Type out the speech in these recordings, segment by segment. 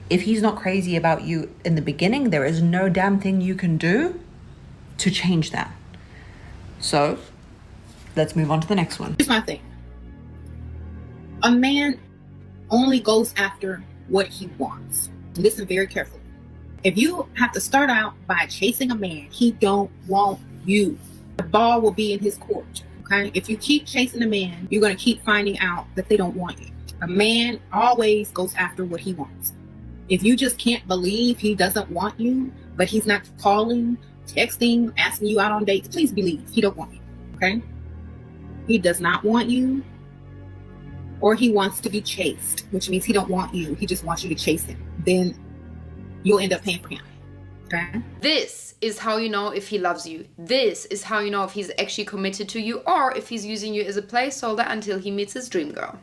If he's not crazy about you in the beginning, there is no damn thing you can do to change that. So let's move on to the next one. Here's my thing. A man only goes after what he wants. Listen very carefully. If you have to start out by chasing a man, he don't want you. The ball will be in his court. Okay? If you keep chasing a man, you're going to keep finding out that they don't want you. A man always goes after what he wants. If you just can't believe he doesn't want you, but he's not calling, texting, asking you out on dates, please believe he don't want you. Okay? He does not want you, or he wants to be chased, which means he don't want you. He just wants you to chase him. Then you'll end up paying for him. Okay? This is how you know if he loves you. This is how you know if he's actually committed to you, or if he's using you as a placeholder until he meets his dream girl.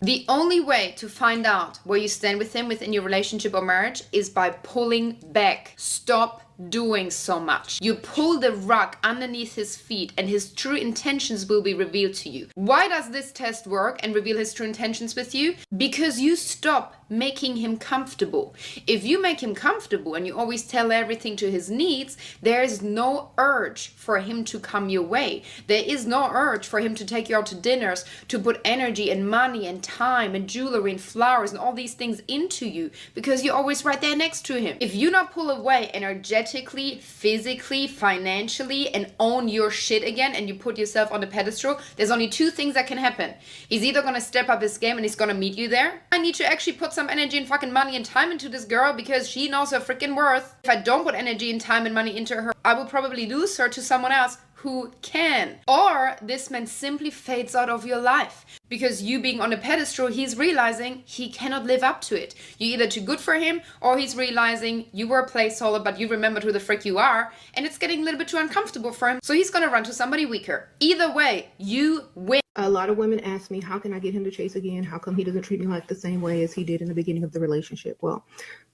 The only way to find out where you stand with him within your relationship or marriage is by pulling back. Stop doing so much. You pull the rug underneath his feet and his true intentions will be revealed to you. Why does this test work and reveal his true intentions with you? Because you stop making him comfortable. If you make him comfortable and you always tell everything to his needs, there is no urge for him to come your way. There is no urge for him to take you out to dinners, to put energy and money and time and jewelry and flowers and all these things into you, because you're always right there next to him. If you not pull away energetically, physically, financially, and own your shit again, and you put yourself on the pedestal, there's only two things that can happen. He's either gonna step up his game and he's gonna meet you there. I need to actually put some energy and fucking money and time into this girl because she knows her freaking worth. If I don't put energy and time and money into her, I will probably lose her to someone else who can. Or this man simply fades out of your life because you being on a pedestal, he's realizing he cannot live up to it. You're either too good for him, or he's realizing you were a placeholder but you remembered who the frick you are, and it's getting a little bit too uncomfortable for him, so he's gonna run to somebody weaker. Either way, you win. A lot of women ask me, how can I get him to chase again? How come he doesn't treat me like the same way as he did in the beginning of the relationship? Well,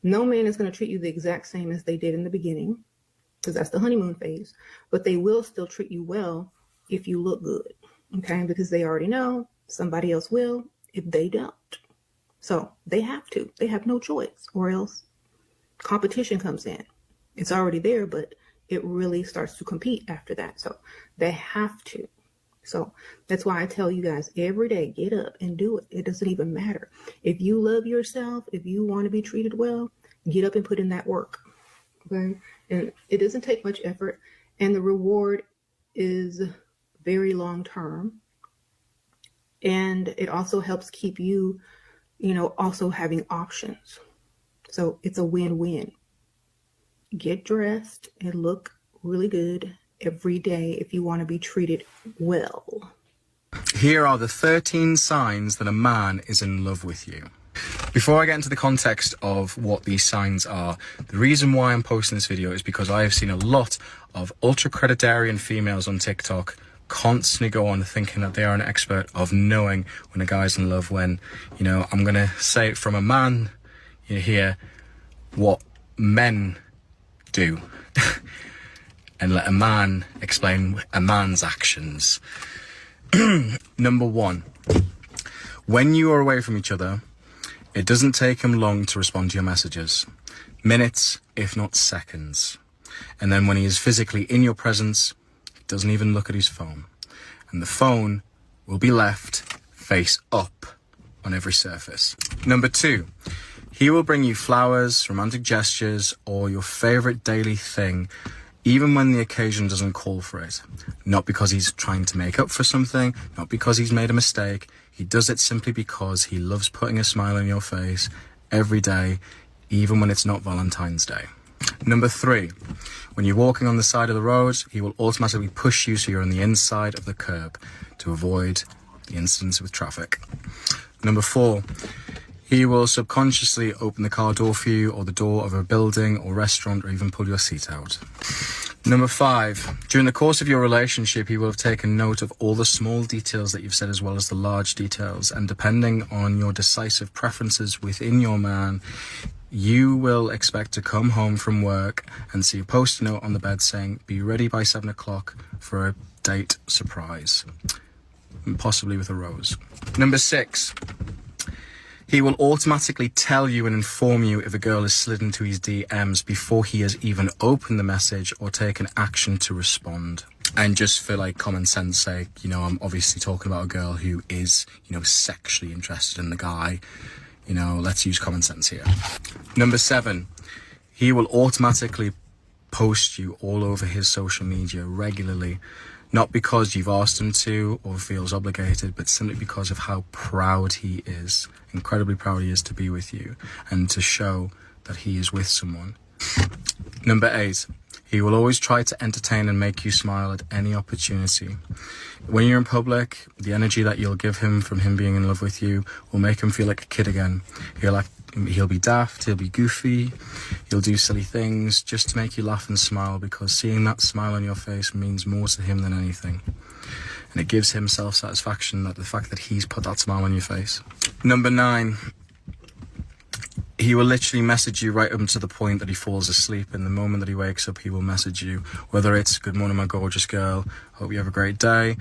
no man is going to treat you the exact same as they did in the beginning, because that's the honeymoon phase. But they will still treat you well if you look good, okay? Because they already know somebody else will if they don't. So they have to. They have no choice, or else competition comes in. It's already there, but it really starts to compete after that. So they have to. So that's why I tell you guys every day, get up and do it. It doesn't even matter. If you love yourself, if you want to be treated well, get up and put in that work. Okay? And it doesn't take much effort. And the reward is very long term. And it also helps keep you, also having options. So it's a win-win. Get dressed and look really good every day if you want to be treated well. Here are the 13 signs that a man is in love with you. Before I get into the context of what these signs are, the reason why I'm posting this video is because I have seen a lot of ultra-creditarian females on TikTok constantly go on thinking that they are an expert of knowing when a guy's in love, when, I'm going to say it from a man here, what men do. And let a man explain a man's actions. Number 1, when you are away from each other, it doesn't take him long to respond to your messages. Minutes, if not seconds. And then when he is physically in your presence, he doesn't even look at his phone. And the phone will be left face up on every surface. Number 2, he will bring you flowers, romantic gestures, or your favorite daily thing, even when the occasion doesn't call for it. Not because he's trying to make up for something, not because he's made a mistake. He does it simply because he loves putting a smile on your face every day, even when it's not Valentine's Day. Number 3, when you're walking on the side of the road, he will automatically push you so you're on the inside of the curb to avoid the incidents with traffic. Number 4, he will subconsciously open the car door for you, or the door of a building or restaurant, or even pull your seat out. Number 5, during the course of your relationship, he will have taken note of all the small details that you've said as well as the large details. And depending on your decisive preferences within your man, you will expect to come home from work and see a post-it note on the bed saying, be ready by 7 o'clock for a date surprise, possibly with a rose. Number 6, He will automatically tell you and inform you if a girl has slid into his DMs before he has even opened the message or taken action to respond. And just for like common sense sake, you know, I'm obviously talking about a girl who is, you know, sexually interested in the guy. You know, let's use common sense here. Number 7, he will automatically post you all over his social media regularly. Not because you've asked him to or feels obligated, but simply because of how proud he is, incredibly proud he is to be with you and to show that he is with someone. Number 8, he will always try to entertain and make you smile at any opportunity. When you're in public, the energy that you'll give him from him being in love with you will make him feel like a kid again. He'll be daft, he'll be goofy, he'll do silly things just to make you laugh and smile, because seeing that smile on your face means more to him than anything. And it gives him self-satisfaction, that the fact that he's put that smile on your face. Number 9, he will literally message you right up to the point that he falls asleep. And the moment that he wakes up, he will message you, whether it's "Good morning, my gorgeous girl, hope you have a great day,"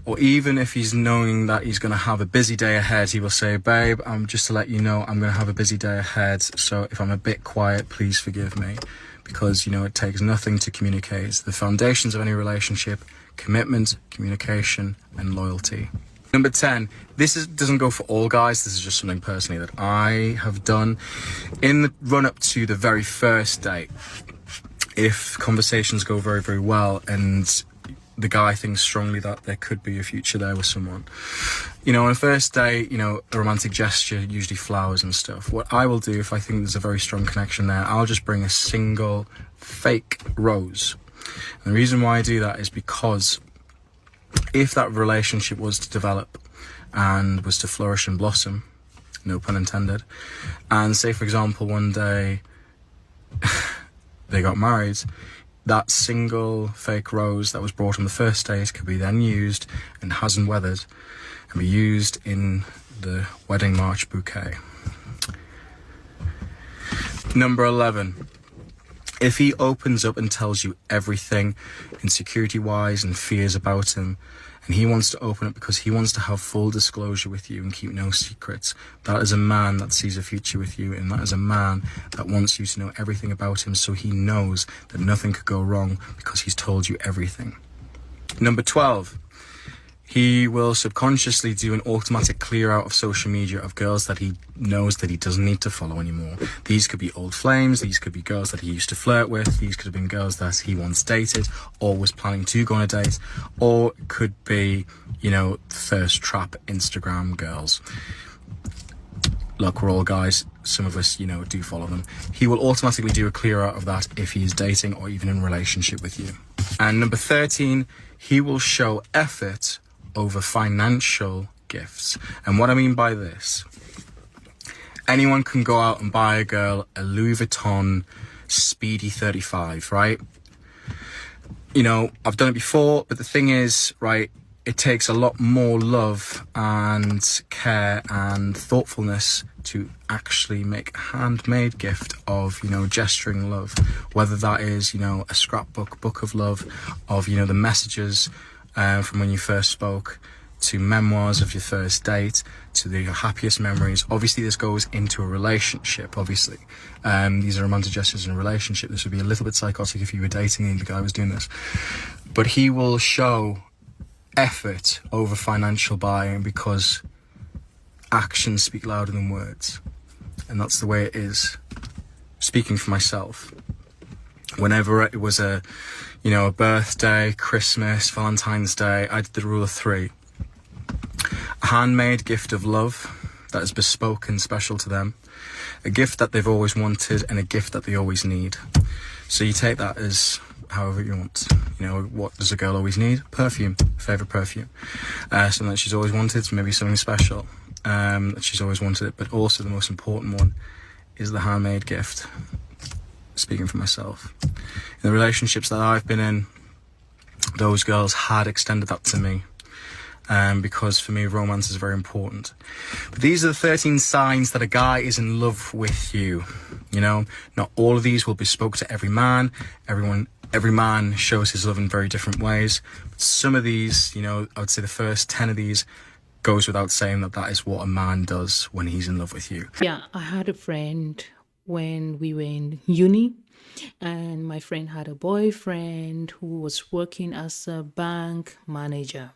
or even if he's knowing that he's going to have a busy day ahead, he will say, "Babe, just to let you know, I'm going to have a busy day ahead, so if I'm a bit quiet, please forgive me." Because, you know, it takes nothing to communicate. The foundations of any relationship: commitment, communication, and loyalty. Number 10, doesn't go for all guys. This is just something personally that I have done. In the run-up to the very first date, if conversations go very, very well and the guy thinks strongly that there could be a future there with someone, you know, on a first date, you know, a romantic gesture, usually flowers and stuff. What I will do, if I think there's a very strong connection there, I'll just bring a single fake rose. And the reason why I do that is because if that relationship was to develop and was to flourish and blossom, no pun intended, and say, for example, one day they got married, that single fake rose that was brought on the first date could be then used and hasn't weathered and be used in the wedding march bouquet. Number 11, if he opens up and tells you everything insecurity-wise and fears about him, and he wants to open up because he wants to have full disclosure with you and keep no secrets, that is a man that sees a future with you, and that is a man that wants you to know everything about him, so he knows that nothing could go wrong because he's told you everything. Number 12, he will subconsciously do an automatic clear out of social media of girls that he knows that he doesn't need to follow anymore. These could be old flames, these could be girls that he used to flirt with, these could have been girls that he once dated or was planning to go on a date, or it could be, you know, thirst trap Instagram girls. Look, we're all guys, some of us, you know, do follow them. He will automatically do a clear out of that if he is dating or even in a relationship with you. And number 13, he will show effort over financial gifts. And what I mean by this, anyone can go out and buy a girl a Louis Vuitton Speedy 35, right? You know, I've done it before, but the thing is, right, it takes a lot more love and care and thoughtfulness to actually make a handmade gift of, you know, gesturing love, whether that is, you know, a scrapbook, book of love, of, you know, the messages from when you first spoke, to memoirs of your first date, to your happiest memories. Obviously, this goes into a relationship, obviously. These are romantic gestures in a relationship. This would be a little bit psychotic if you were dating and the guy was doing this. But he will show effort over financial buying because actions speak louder than words. And that's the way it is. Speaking for myself, whenever it was a birthday, Christmas, Valentine's Day, I did the rule of 3. A handmade gift of love that is bespoke and special to them, a gift that they've always wanted, and a gift that they always need. So you take that as however you want. You know, what does a girl always need? Perfume, favourite perfume. Something that she's always wanted, maybe something special that she's always wanted it. But also the most important one is the handmade gift. Speaking for myself, in the relationships that I've been in, those girls had extended that to me, because for me romance is very important. But these are the 13 signs that a guy is in love with you. You know, not all of these will be bespoke to every man. Every man shows his love in very different ways. But some of these, you know, I would say the first 10 of these goes without saying that that is what a man does when he's in love with you. Yeah, I had a friend when we were in uni, and my friend had a boyfriend who was working as a bank manager.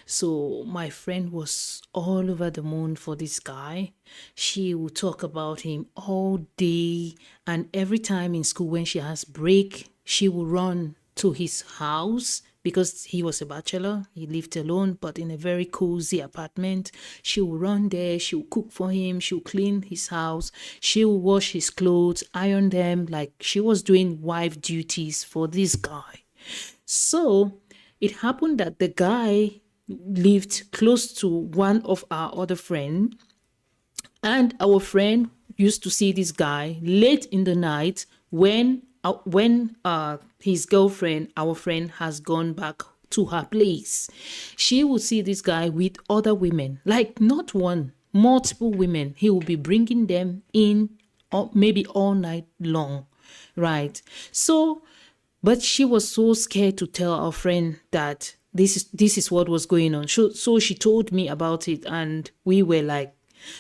So my friend was all over the moon for this guy. She would talk about him all day, and every time in school when she has break, she will run to his house because he was a bachelor. He lived alone, but in a very cozy apartment. She will run there. She will cook for him. She will clean his house. She will wash his clothes, iron them. Like she was doing wife duties for this guy. So it happened that the guy lived close to one of our other friends, and our friend used to see this guy late in the night when his girlfriend, our friend, has gone back to her place. She would see this guy with other women, like not one, multiple women. He will be bringing them in, maybe all night long, right? So, but she was so scared to tell our friend that this is what was going on. So she told me about it, and we were like,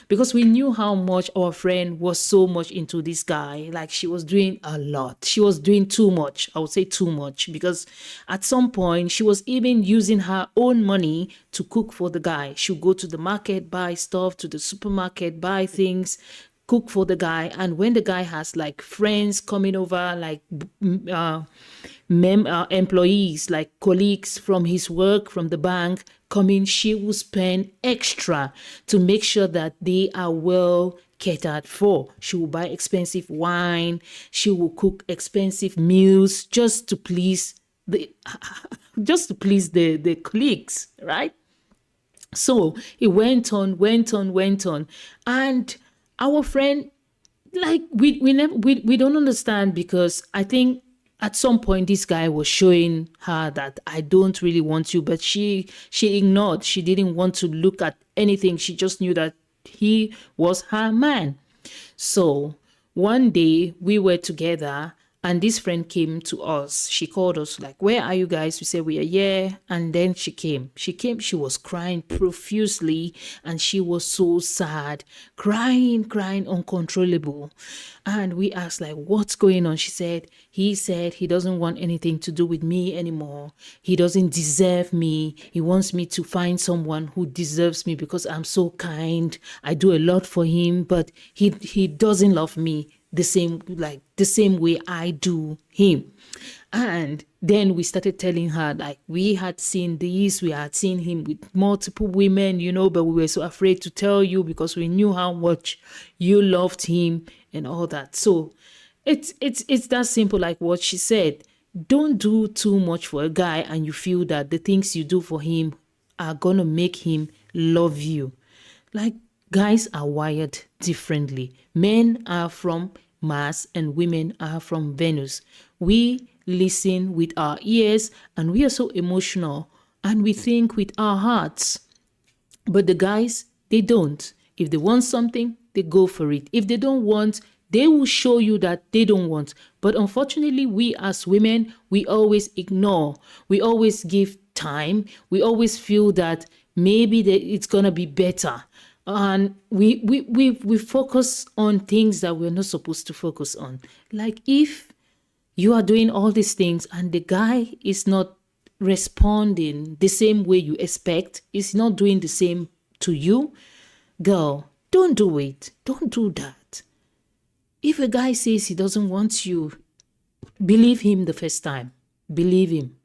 because we knew how much our friend was so much into this guy. Like she was doing a lot. She was doing too much. I would say too much, because at some point she was even using her own money to cook for the guy. She'll go to the market, buy stuff, to the supermarket, buy things, cook for the guy. And when the guy has like friends coming over, like employees, like colleagues from his work, from the bank coming, she will spend extra to make sure that they are well catered for. She will buy expensive wine. She will cook expensive meals just to please the colleagues, right? So it went on, and our friend, like we don't understand, because I think at some point this guy was showing her that I don't really want you, but she ignored. She didn't want to look at anything. She just knew that he was her man. So one day we were together, and this friend came to us. She called us like, "Where are you guys?" We said, "We are here." And then she came. She was crying profusely, and she was so sad, crying uncontrollable. And we asked like, "What's going on?" She said he doesn't want anything to do with me anymore. He doesn't deserve me. He wants me to find someone who deserves me because I'm so kind. I do a lot for him, but he doesn't love me the same way I do him. And then we started telling her, like, we had seen this, we had seen him with multiple women, but we were so afraid to tell you because we knew how much you loved him and all that. So it's that simple, like what she said. Don't do too much for a guy and you feel that the things you do for him are gonna make him love you. Like, guys are wired differently. Men are from Mars and women are from Venus. We listen with our ears and we are so emotional and we think with our hearts. But the guys, they don't. If they want something, they go for it. If they don't want, they will show you that they don't want. But unfortunately, we as women, we always ignore. We always give time. We always feel that maybe it's going to be better. And we focus on things that we're not supposed to focus on. Like if you are doing all these things and the guy is not responding the same way you expect, is not doing the same to you, girl, don't do it. Don't do that. If a guy says he doesn't want you, believe him the first time. Believe him.